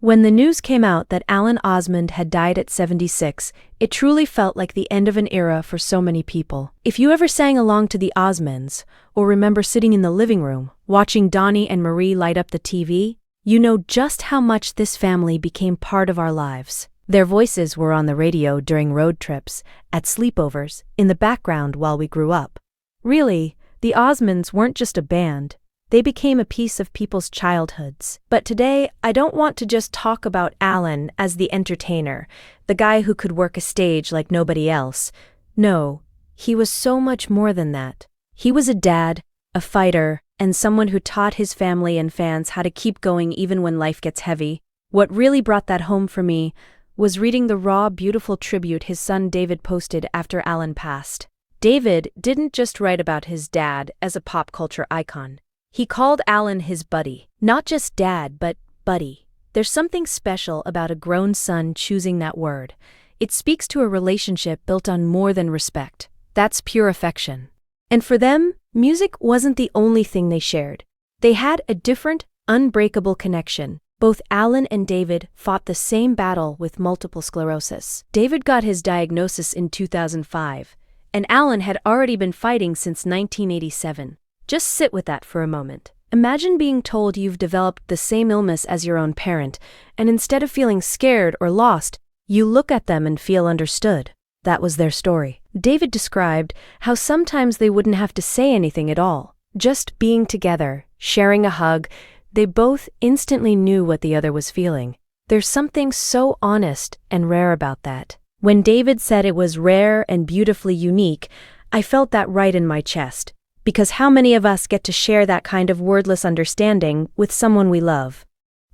When the news came out that Alan Osmond had died at 76, it truly felt like the end of an era for so many people. If you ever sang along to the Osmonds, or remember sitting in the living room, watching Donnie and Marie light up the TV, you know just how much this family became part of our lives. Their voices were on the radio during road trips, at sleepovers, in the background while we grew up. Really, the Osmonds weren't just a band. They became a piece of people's childhoods. But today, I don't want to just talk about Alan as the entertainer, the guy who could work a stage like nobody else. No, he was so much more than that. He was a dad, a fighter, and someone who taught his family and fans how to keep going even when life gets heavy. What really brought that home for me was reading the raw, beautiful tribute his son David posted after Alan passed. David didn't just write about his dad as a pop culture icon. He called Alan his buddy. Not just dad, but buddy. There's something special about a grown son choosing that word. It speaks to a relationship built on more than respect. That's pure affection. And for them, music wasn't the only thing they shared. They had a different, unbreakable connection. Both Alan and David fought the same battle with multiple sclerosis. David got his diagnosis in 2005, and Alan had already been fighting since 1987. Just sit with that for a moment. Imagine being told you've developed the same illness as your own parent, and instead of feeling scared or lost, you look at them and feel understood. That was their story. David described how sometimes they wouldn't have to say anything at all. Just being together, sharing a hug, they both instantly knew what the other was feeling. There's something so honest and rare about that. When David said it was rare and beautifully unique, I felt that right in my chest. Because how many of us get to share that kind of wordless understanding with someone we love?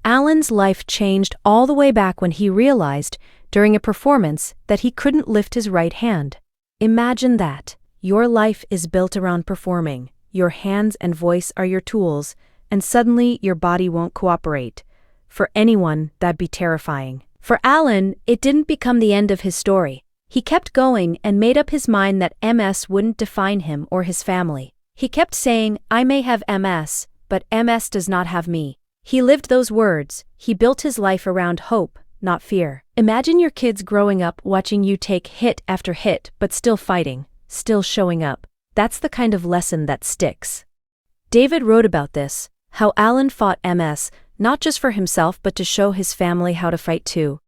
Alan's life changed all the way back when he realized, during a performance, that he couldn't lift his right hand. Imagine that. Your life is built around performing. Your hands and voice are your tools, and suddenly your body won't cooperate. For anyone, that'd be terrifying. For Alan, it didn't become the end of his story. He kept going and made up his mind that MS wouldn't define him or his family. He kept saying, "I may have MS, but MS does not have me." He lived those words. He built his life around hope, not fear. Imagine your kids growing up watching you take hit after hit, but still fighting, still showing up. That's the kind of lesson that sticks. David wrote about this, how Alan fought MS, not just for himself but to show his family how to fight too.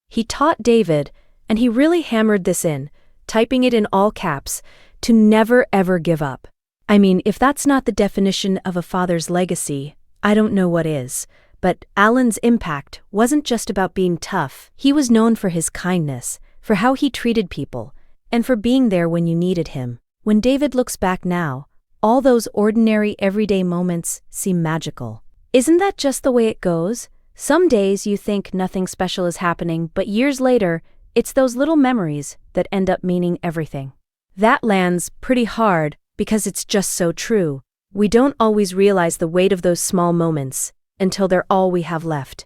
He taught David, and he really hammered this in, typing it in all caps, to never ever give up. I mean, if that's not the definition of a father's legacy, I don't know what is. But Alan's impact wasn't just about being tough. He was known for his kindness, for how he treated people, and for being there when you needed him. When David looks back now, all those ordinary everyday moments seem magical. Isn't that just the way it goes? Some days you think nothing special is happening, but years later, it's those little memories that end up meaning everything. That lands pretty hard, because it's just so true. We don't always realize the weight of those small moments until they're all we have left.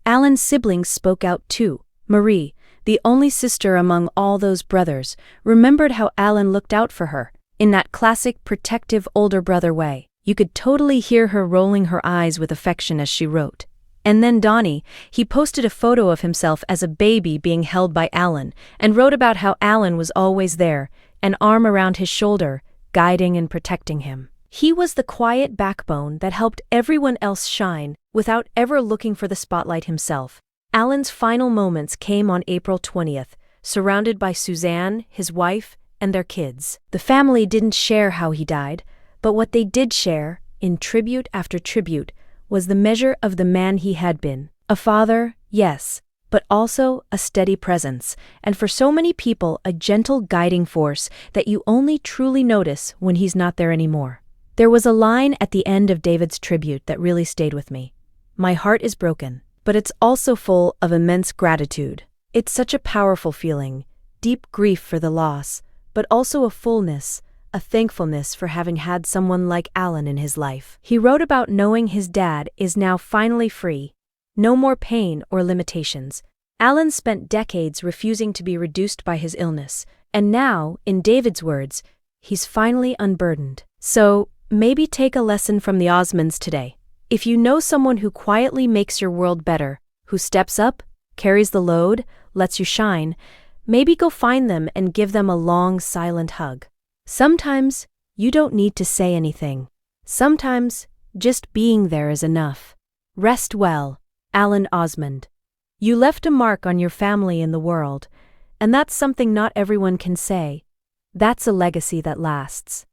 Alan's siblings spoke out too. Marie, the only sister among all those brothers, remembered how Alan looked out for her, in that classic protective older brother way. You could totally hear her rolling her eyes with affection as she wrote. And then Donnie, he posted a photo of himself as a baby being held by Alan, and wrote about how Alan was always there, an arm around his shoulder, guiding and protecting him. He was the quiet backbone that helped everyone else shine without ever looking for the spotlight himself. Alan's final moments came on April 20th, surrounded by Suzanne, his wife, and their kids. The family didn't share how he died, but what they did share, in tribute after tribute, was the measure of the man he had been. A father, yes, but also a steady presence, and for so many people a gentle guiding force that you only truly notice when he's not there anymore. There was a line at the end of David's tribute that really stayed with me. "My heart is broken, but it's also full of immense gratitude." It's such a powerful feeling, deep grief for the loss, but also a fullness, a thankfulness for having had someone like Alan in his life. He wrote about knowing his dad is now finally free. No more pain or limitations. Alan spent decades refusing to be reduced by his illness, and now, in David's words, he's finally unburdened. So, maybe take a lesson from the Osmonds today. If you know someone who quietly makes your world better, who steps up, carries the load, lets you shine. Maybe go find them and give them a long, silent hug. Sometimes you don't need to say anything. Sometimes just being there is enough. Rest well, Alan Osmond. You left a mark on your family in the world, and that's something not everyone can say. That's a legacy that lasts.